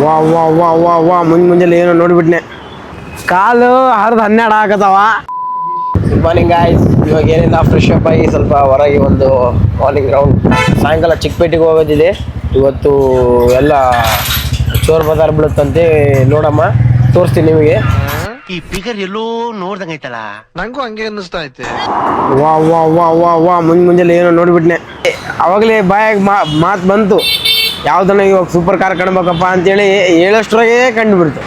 ವಾ ವಾ ವಾ ವಾ ವಾ ಮುಂಜಾನೆ ಏನೋ ನೋಡಿಬಿಟ್ನೆ. ಕಾಲು ಹರಿದು 12 ಆಗತ್ತವ. Good morning guys. ಇವಾಗ ಏನಿಲ್ಲ, ಫ್ರೆಶ್ ಅಪ್ ಆಗಿ ಸ್ವಲ್ಪ ಹೊರಗೆ ಒಂದು ಮಾರ್ನಿಂಗ್ ರೌಂಡ್. ಸಾಯಂಕಾಲ ಚಿಕ್ಕಪೇಟೆಗೆ ಹೋಗೋದಿದೆ ಇವತ್ತು. ಎಲ್ಲ ಚೋರ್ ಬಜಾರ್ ಬಿಡುತ್ತಂತೆ, ನೋಡಮ್ಮ ತೋರಿಸ್ತೀನಿ ನಿಮಗೆ. ಈ ಫಿಗರ್ ಎಲ್ಲೋ ನೋಡ್ದಂಗ ಐತಲ್ಲ, ನಂಗೂ ಹಂಗೆ ಅನ್ನಿಸ್ತಾ ಐತೆ. ವಾ ವಾ ವಾ ವಾ ವಾ ಮುಂಜಾನೆ ಏನೋ ನೋಡಿಬಿಟ್ನೆ. ಅವಾಗಲೇ ಬಾಯಾಗ ಮಾತು ಬಂತು, ಯಾವ್ದನ್ನ ಇವಾಗ ಸೂಪರ್ ಕಾರ್ ಕಾಣ್ಬೇಕಪ್ಪ ಅಂತೇಳಿ ಹೇಳೋಷ್ಟ್ರಾಗೆ ಕಂಡುಬಿಡ್ತು.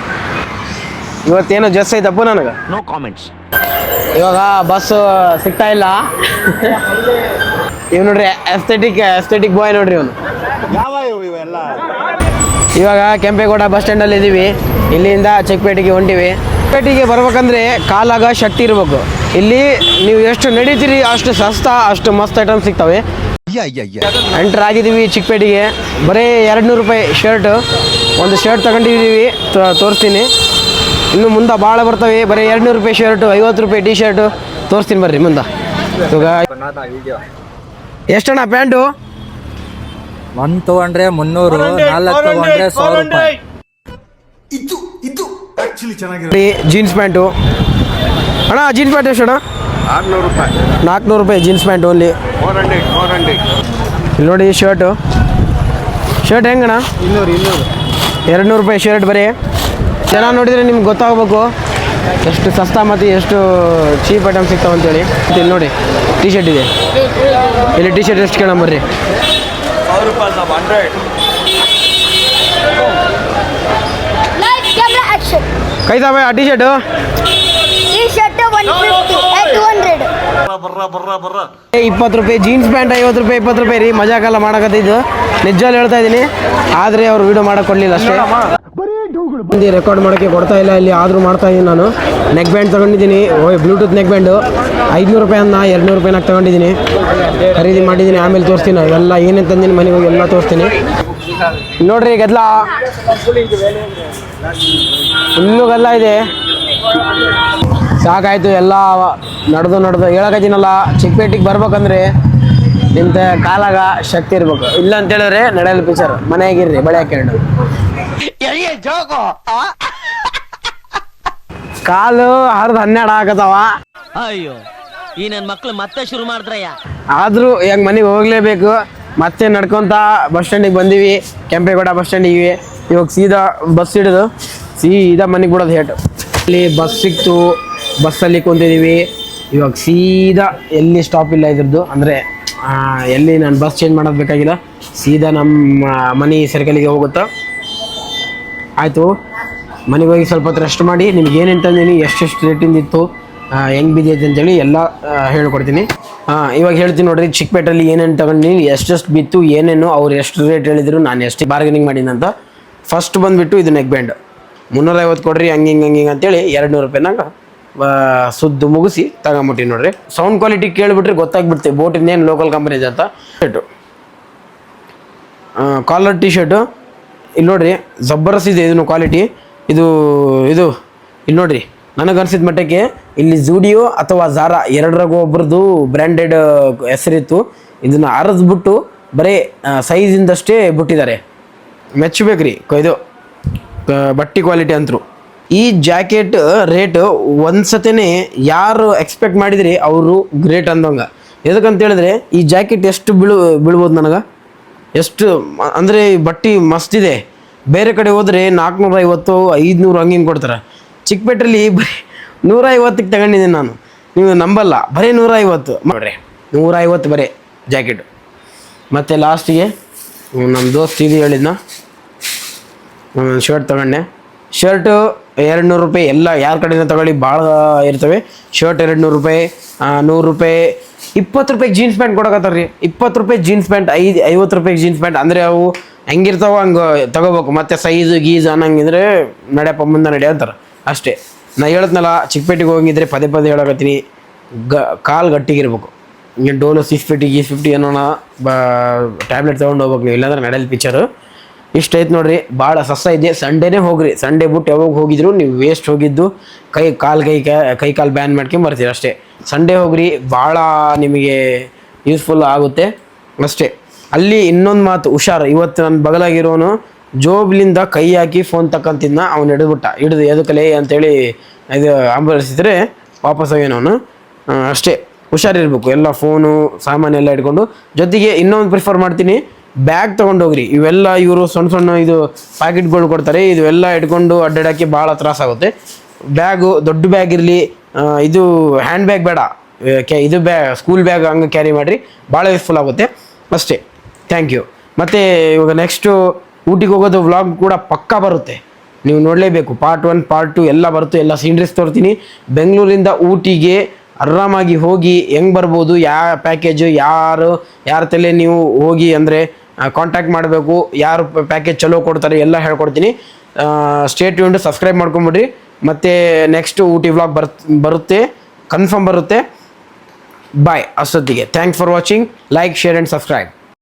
ಇವತ್ತೇನೋ ಜಸ್ ಐತಪ್ಪ ನನಗೆ. No comments. ಇವಾಗ ಬಸ್ ಸಿಗ್ತಾ ಇಲ್ಲ. ಇವ್ ನೋಡ್ರಿ ಎಸ್ಥೆಟಿಕ್ ಬಾಯ್ ನೋಡ್ರಿ ಇವನು. ಇವಾಗ ಕೆಂಪೇಗೌಡ ಬಸ್ ಸ್ಟ್ಯಾಂಡಲ್ಲಿ ಇದ್ದೀವಿ. ಇಲ್ಲಿಂದ ಚಿಕ್ಕಪೇಟೆಗೆ ಹೊಂಟಿವಿ. ಚಿಕ್ಕಪೇಟೆಗೆ ಬರ್ಬೇಕಂದ್ರೆ ಕಾಲಾಗ ಶಕ್ತಿ ಇರ್ಬೇಕು. ಇಲ್ಲಿ ನೀವು ಎಷ್ಟು ನಡೀತೀರಿ ಅಷ್ಟು ಸಸ್ತಾ, ಅಷ್ಟು ಮಸ್ತ್ ಐಟಮ್ ಸಿಗ್ತವೆ. ಎಂಟರ್ ಆಗಿದ್ದೀವಿ ಚಿಕ್ಕಪೇಟೆಗೆ. ಬರೀ 200 ರೂಪಾಯಿ ಶರ್ಟ್. ಒಂದು ಶರ್ಟ್ ತಗೊಂಡಿದ್ದೀವಿ, ತೋರಿಸ್ತೀನಿ. ಇನ್ನು ಮುಂದೆ ಭಾಳ ಬರ್ತವೆ. ಬರೀ 200 ರೂಪಾಯಿ ಶರ್ಟು, 50 ರೂಪಾಯಿ ಟಿ ಶರ್ಟು ತೋರಿಸ್ತೀನಿ ಬರ್ರಿ ಮುಂದೆ. ಇವಾಗ ಎಷ್ಟಣ್ಣ ಪ್ಯಾಂಟು? 1 ತಗೊಂಡ್ರೆ 300, 4 ತಗೊಂಡ್ರೆ 100 ರೂಪಾಯಿ. ಜೀನ್ಸ್ ಪ್ಯಾಂಟು ಅಣ್ಣ, ಜೀನ್ಸ್ ಪ್ಯಾಂಟ್ ಎಷ್ಟು ಅಣ್ಣ? 400 ರೂಪಾಯಿ. 400 ರೂಪಾಯಿ ಜೀನ್ಸ್ ಪ್ಯಾಂಟ್ ಓನ್ಲಿ. 400. ಇಲ್ಲಿ ನೋಡಿ ಶರ್ಟ್ ಹೆಂಗಣ್ಣ? 200 ರೂಪಾಯಿ ಶರ್ಟ್. ಬರೀ ಜನ ನೋಡಿದರೆ ನಿಮ್ಗೆ ಗೊತ್ತಾಗಬೇಕು ಎಷ್ಟು ಸಸ್ತಾ ಮತ್ತು ಎಷ್ಟು ಚೀಪ್ ಐಟಮ್ ಸಿಗ್ತಾವೆ ಅಂತೇಳಿ. ಇಲ್ಲಿ ನೋಡಿ ಟಿ ಶರ್ಟ್ ಇದೆ. ಇಲ್ಲಿ ಟಿ ಶರ್ಟ್ ಎಷ್ಟು ಕೇಳೋಣ ಬರ್ರಿ. 100 ರೂಪಾಯಿ. 100. ಕೈಸಾ ಭಾಯ್ ಆ ಟಿ ಶರ್ಟು? ಈ ಶರ್ಟ್ 150, 200. 20 ರೂಪಾಯಿ ಜೀನ್ಸ್ ಪ್ಯಾಂಟ್, 50 ರೂಪಾಯಿ 20 ರೂಪಾಯಿ ರೀ. ಮಜಾಕೆಲ್ಲ ಮಾಡಕತ್ತಿದ್ದು, ನಿಜವಾಗ್ಲೂ ಹೇಳ್ತಾ ಇದ್ದೀನಿ. ಆದರೆ ಅವ್ರು ವೀಡಿಯೋ ಮಾಡಕ್ಕೆ ಕೊಡಲಿಲ್ಲ ಅಷ್ಟೇ. ರೆಕಾರ್ಡ್ ಮಾಡೋಕ್ಕೆ ಕೊಡ್ತಾ ಇಲ್ಲ ಇಲ್ಲಿ, ಆದರೂ ಮಾಡ್ತಾ ಇದ್ದೀನಿ ನಾನು. ನೆಕ್ ಬ್ಯಾಂಡ್ ತೊಗೊಂಡಿದ್ದೀನಿ, ಬ್ಲೂಟೂತ್ ನೆಕ್ ಬ್ಯಾಂಡು 500 ರೂಪಾಯಿ ಅನ್ನ 200 ರೂಪಾಯಿನಾಗ ತೊಗೊಂಡಿದ್ದೀನಿ. ಖರೀದಿ ಮಾಡಿದ್ದೀನಿ, ಆಮೇಲೆ ತೋರಿಸ್ತೀನಿ. ಎಲ್ಲ ಏನೇನು ತಂದಿನಿ ಮನೆಗೆ ಹೋಗಿ ಎಲ್ಲ ತೋರಿಸ್ತೀನಿ. ನೋಡ್ರಿ ಗದ್ದಲ, ಇನ್ನೂ ಗದ್ದಲ ಇದೆ. ಸಾಕಾಯಿತು ಎಲ್ಲ ನಡೆದು ಹೇಳಕತ್ತೀನಲ್ಲ. ಚಿಕ್ಕಪೇಟೆಗೆ ಬರ್ಬೇಕಂದ್ರೆ ನಿಂತ ಕಾಲಾಗ ಶಕ್ತಿ ಇರ್ಬೇಕು. ಇಲ್ಲ ಅಂತ ಹೇಳಿದ್ರೆ ನಡೆಯಲ್ಲ ಪಿಕ್ಚರ್. ಮನೆಯಾಗಿರ್ರಿ ಬಳೆ ಹಾಕೊಂಡು. ಕಾಲು ಹರಿದು 12 ಆಗತ್ತವ. ಅಯ್ಯೋ, ಈ ನನ್ನ ಮಕ್ಳು ಮತ್ತೆ ಶುರು ಮಾಡಿದ್ರಯ್ಯ. ಆದರೂ ಹೆಂಗೆ ಮನೆಗೆ ಹೋಗ್ಲೇಬೇಕು. ಮತ್ತೆ ನಡ್ಕೊತ ಬಸ್ ಸ್ಟ್ಯಾಂಡಿಗೆ ಬಂದೀವಿ, ಕೆಂಪೇಗೌಡ ಬಸ್ ಸ್ಟ್ಯಾಂಡಿಗೆ. ಇವಾಗ ಸೀದಾ ಬಸ್ ಹಿಡಿದು ಸೀದಾ ಮನೆಗೆ ಬಿಡೋದು ಹೇಟು. ಇಲ್ಲಿ ಬಸ್ ಸಿಕ್ತು, ಬಸ್ಸಲ್ಲಿ ಕುಂತಿದ್ದೀವಿ. ಇವಾಗ ಸೀದಾ ಎಲ್ಲಿ ಸ್ಟಾಪ್ ಇಲ್ಲ ಇದ್ರದ್ದು, ಅಂದರೆ ಎಲ್ಲಿ ನಾನು ಬಸ್ ಚೇಂಜ್ ಮಾಡೋದು ಬೇಕಾಗಿಲ್ಲ. ಸೀದಾ ನಮ್ಮ ಮನೆ ಸರ್ಕಲಿಗೆ ಹೋಗುತ್ತಾ. ಆಯಿತು, ಮನೆಗೆ ಹೋಗಿ ಸ್ವಲ್ಪ ಹೊತ್ತು ರೆಸ್ಟ್ ಮಾಡಿ ನಿಮ್ಗೆ ಏನೇನು ತಂದೀನಿ, ಎಷ್ಟೆಷ್ಟು ರೇಟಿಂದ ಇತ್ತು, ಹೆಂಗೆ ಬಿದ್ದೈತೆ ಅಂತೇಳಿ ಎಲ್ಲ ಹೇಳ್ಕೊಡ್ತೀನಿ. ಇವಾಗ ಹೇಳ್ತೀನಿ ನೋಡ್ರಿ. ಚಿಕ್ಕಪೇಟೆಯಲ್ಲಿ ಏನೇನು ತಗೊಂಡಿನಿ, ಎಷ್ಟೆಷ್ಟು ಬಿತ್ತು, ಏನೇನು ಅವ್ರು ಎಷ್ಟು ರೇಟ್ ಹೇಳಿದ್ರು, ನಾನು ಎಷ್ಟು ಬಾರ್ಗನಿಂಗ್ ಮಾಡಿನಂತ. ಫಸ್ಟ್ ಬಂದುಬಿಟ್ಟು ಇದು ನೆಕ್ ಬ್ಯಾಂಡ್ 350 ಕೊಡ್ರಿ, ಹಂಗೆ ಅಂತೇಳಿ 200 ರೂಪಾಯಿನಾಗ ಸುದ್ದು ಮುಗಿಸಿ ತಗೊಂಬಿಟ್ಟು ನೋಡ್ರಿ. ಸೌಂಡ್ ಕ್ವಾಲಿಟಿ ಕೇಳಿಬಿಟ್ರೆ ಗೊತ್ತಾಗ್ಬಿಡ್ತೆ ಬೋಟಿಂದೇನು ಲೋಕಲ್ ಕಂಪ್ನಿ ಇದೆ ಅಂತ. ಶರ್ಟು ಕಾಲರ್ ಟಿ ಶರ್ಟು ಇಲ್ಲಿ ನೋಡ್ರಿ, ಜಬ್ಬರಸ್ ಇದೆ ಇದನ್ನು ಕ್ವಾಲಿಟಿ. ಇದು ಇಲ್ಲಿ ನೋಡ್ರಿ, ನನಗನ್ಸಿದ ಮಟ್ಟಕ್ಕೆ ಇಲ್ಲಿ ಜೂಡಿಯೋ ಅಥವಾ ಝಾರಾ ಎರಡರಾಗೂ ಒಬ್ರದ್ದು ಬ್ರ್ಯಾಂಡೆಡ್ ಹೆಸರಿತ್ತು. ಇದನ್ನು ಅರದ್ಬಿಟ್ಟು ಬರೀ ಸೈಜಿಂದಷ್ಟೇ ಬಿಟ್ಟಿದ್ದಾರೆ. ಮೆಚ್ಚಬೇಕ್ರಿ ಇದು ಬಟ್ಟೆ ಕ್ವಾಲಿಟಿ ಅಂತರು. ಈ ಜಾಕೆಟ್ ರೇಟ್ ಒಂದ್ಸತಿನೇ ಯಾರು ಎಕ್ಸ್ಪೆಕ್ಟ್ ಮಾಡಿದ್ರಿ ಅವರು ಗ್ರೇಟ್ ಅಂದಂಗೆ. ಎದಕ್ಕಂತ ಹೇಳಿದ್ರೆ ಈ ಜಾಕೆಟ್ ಎಷ್ಟು ಬೀಳ್ಬೋದು ನನಗೆ, ಎಷ್ಟು ಅಂದರೆ ಬಟ್ಟೆ ಮಸ್ತಿದೆ. ಬೇರೆ ಕಡೆ ಹೋದರೆ 450, 500 ಹಂಗೆ ಕೊಡ್ತಾರೆ. ಚಿಕ್ಕಪೇಟೆಯಲ್ಲಿ ಬರೀ 150ಕ್ಕೆ ತಗೊಂಡಿದ್ದೀನಿ ನಾನು. ನೀವು ನಂಬಲ್ಲ, ಬರೀ 150 ನೋಡ್ರಿ. 150 ಬರೀ ಜಾಕೆಟು. ಮತ್ತು ಲಾಸ್ಟಿಗೆ ನಮ್ಮ ದೋಸ್ತ್ ಇದು ಹೇಳಿದ್ನ, ಶರ್ಟ್ ತೊಗೊಂಡೆ. ಶರ್ಟು 200 ರೂಪಾಯಿ. ಎಲ್ಲ ಯಾರ ಕಡೆಯಿಂದ ತಗೊಳ್ಳಿ, ಭಾಳ ಇರ್ತವೆ. ಶರ್ಟ್ 200 ರೂಪಾಯಿ, 100 ರೂಪಾಯಿ, 20 ರೂಪಾಯಿಗೆ ಜೀನ್ಸ್ ಪ್ಯಾಂಟ್ ಕೊಡಕತ್ತಾರ ರೀ. 20 ರೂಪಾಯಿ ಜೀನ್ಸ್ ಪ್ಯಾಂಟ್, 50 ರೂಪಾಯಿಗೆ ಜೀನ್ಸ್ ಪ್ಯಾಂಟ್. ಅಂದರೆ ಅವು ಹೆಂಗಿರ್ತಾವ ಹಂಗೆ ತಗೋಬೇಕು. ಮತ್ತು ಸೈಜು ಗೀಜ್ ಅನ್ನಂಗಿದ್ರೆ ನಡೆಯಪ್ಪ ಮುಂದೆ ನಡೆ ಅಂತಾರೆ ಅಷ್ಟೇ. ನಾ ಹೇಳ್ತನಲ್ಲ, ಚಿಕ್ಕಪೇಟೆಗೆ ಹೋಗಿದ್ರೆ ಪದೇ ಹೇಳಕತ್ತೀನಿ, ಕಾಲು ಗಟ್ಟಿಗಿರ್ಬೇಕು. ಹಿಂಗೆ ಡೋಲು 650 ಏನೋಣ ಟ್ಯಾಬ್ಲೆಟ್ ತೊಗೊಂಡು ಹೋಗ್ಬೇಕು ನೀವು, ಇಲ್ಲಾಂದ್ರೆ ನಡೆಯಲ್ಲ ಪಿಕ್ಚರು. ಇಷ್ಟ ಐತೆ ನೋಡ್ರಿ, ಭಾಳ ಸಸ್ತ ಇದೆ. ಸಂಡೇನೇ ಹೋಗ್ರಿ. ಸಂಡೇ ಬಿಟ್ಟು ಯಾವಾಗ ಹೋಗಿದ್ರು ನೀವು ವೇಸ್ಟ್ ಹೋಗಿದ್ದು ಕೈ ಕಾಲು ಬ್ಯಾನ್ ಮಾಡ್ಕೊಂಡು ಬರ್ತೀರಿ ಅಷ್ಟೇ. ಸಂಡೇ ಹೋಗ್ರಿ, ಭಾಳ ನಿಮಗೆ ಯೂಸ್ಫುಲ್ ಆಗುತ್ತೆ ಅಷ್ಟೇ. ಅಲ್ಲಿ ಇನ್ನೊಂದು ಮಾತು ಹುಷಾರು. ಇವತ್ತು ನನ್ನ ಬಗಲಾಗಿರೋನು ಜೋಬ್ಲಿಂದ ಕೈ ಹಾಕಿ ಫೋನ್ ತಕ್ಕಂತಿದ್ನ ಅವ್ನು ಹಿಡಿದು ಎದಕಲೇ ಅಂತೇಳಿ ಇದು ಅಂಬಲಿಸಿದ್ರೆ ವಾಪಸ್ ಹೋಗ್ಯಾನ ಅವನು. ಅಷ್ಟೇ, ಹುಷಾರಿರ್ಬೇಕು. ಎಲ್ಲ ಫೋನು ಸಾಮಾನೆಲ್ಲ ಇಟ್ಕೊಂಡು, ಜೊತೆಗೆ ಇನ್ನೊಂದು ಪ್ರಿಫರ್ ಮಾಡ್ತೀನಿ, ಬ್ಯಾಗ್ ತೊಗೊಂಡೋಗ್ರಿ. ಇವೆಲ್ಲ ಇವರು ಸಣ್ಣ ಸಣ್ಣ ಇದು ಪ್ಯಾಕೆಟ್ಗಳು ಕೊಡ್ತಾರೆ, ಇವೆಲ್ಲ ಇಟ್ಕೊಂಡು ಅಡ್ಡಾಡೋಕ್ಕೆ ಭಾಳ ತ್ರಾಸಾಗುತ್ತೆ. ಬ್ಯಾಗು ದೊಡ್ಡ ಬ್ಯಾಗ್ ಇರಲಿ, ಇದು ಹ್ಯಾಂಡ್ ಬ್ಯಾಗ್ ಬೇಡ, ಇದು ಸ್ಕೂಲ್ ಬ್ಯಾಗ್ ಹಂಗೆ ಕ್ಯಾರಿ ಮಾಡಿರಿ, ಭಾಳ ಯೂಸ್ಫುಲ್ ಆಗುತ್ತೆ. ಅಷ್ಟೇ, ಥ್ಯಾಂಕ್ ಯು. ಮತ್ತು ಇವಾಗ ನೆಕ್ಸ್ಟು ಊಟಿಗೆ ಹೋಗೋದು ವ್ಲಾಗ್ ಕೂಡ ಪಕ್ಕಾ ಬರುತ್ತೆ, ನೀವು ನೋಡಲೇಬೇಕು. ಪಾರ್ಟ್ 1 ಪಾರ್ಟ್ 2 ಎಲ್ಲ ಬರುತ್ತೆ, ಎಲ್ಲ ಸೀನ್ರೀಸ್ ತೋರ್ತೀನಿ. ಬೆಂಗಳೂರಿಂದ ಊಟಿಗೆ ಆರಾಮಾಗಿ ಹೋಗಿ ಹೆಂಗೆ ಬರ್ಬೋದು, ಯಾವ ಪ್ಯಾಕೇಜು, ಯಾರ ತಲೆ ನೀವು ಹೋಗಿ ಅಂದರೆ ಕಾಂಟ್ಯಾಕ್ಟ್ ಮಾಡಬೇಕು, ಯಾರು ಪ್ಯಾಕೇಜ್ ಚಲೋ ಕೊಡ್ತಾರೆ ಎಲ್ಲ ಹೇಳ್ಕೊಡ್ತೀನಿ. ಸ್ಟೇ ಟ್ಯೂನ್ಡ್, ಸಬ್ಸ್ಕ್ರೈಬ್ ಮಾಡ್ಕೊಂಬಿಡ್ರಿ. ಮತ್ತು ನೆಕ್ಸ್ಟು ಊಟಿ ವ್ಲಾಗ್ ಬರುತ್ತೆ, ಕನ್ಫರ್ಮ್ ಬರುತ್ತೆ. ಬಾಯ್. ಅಷ್ಟೊತ್ತಿಗೆ thanks for watching. Like, share and subscribe.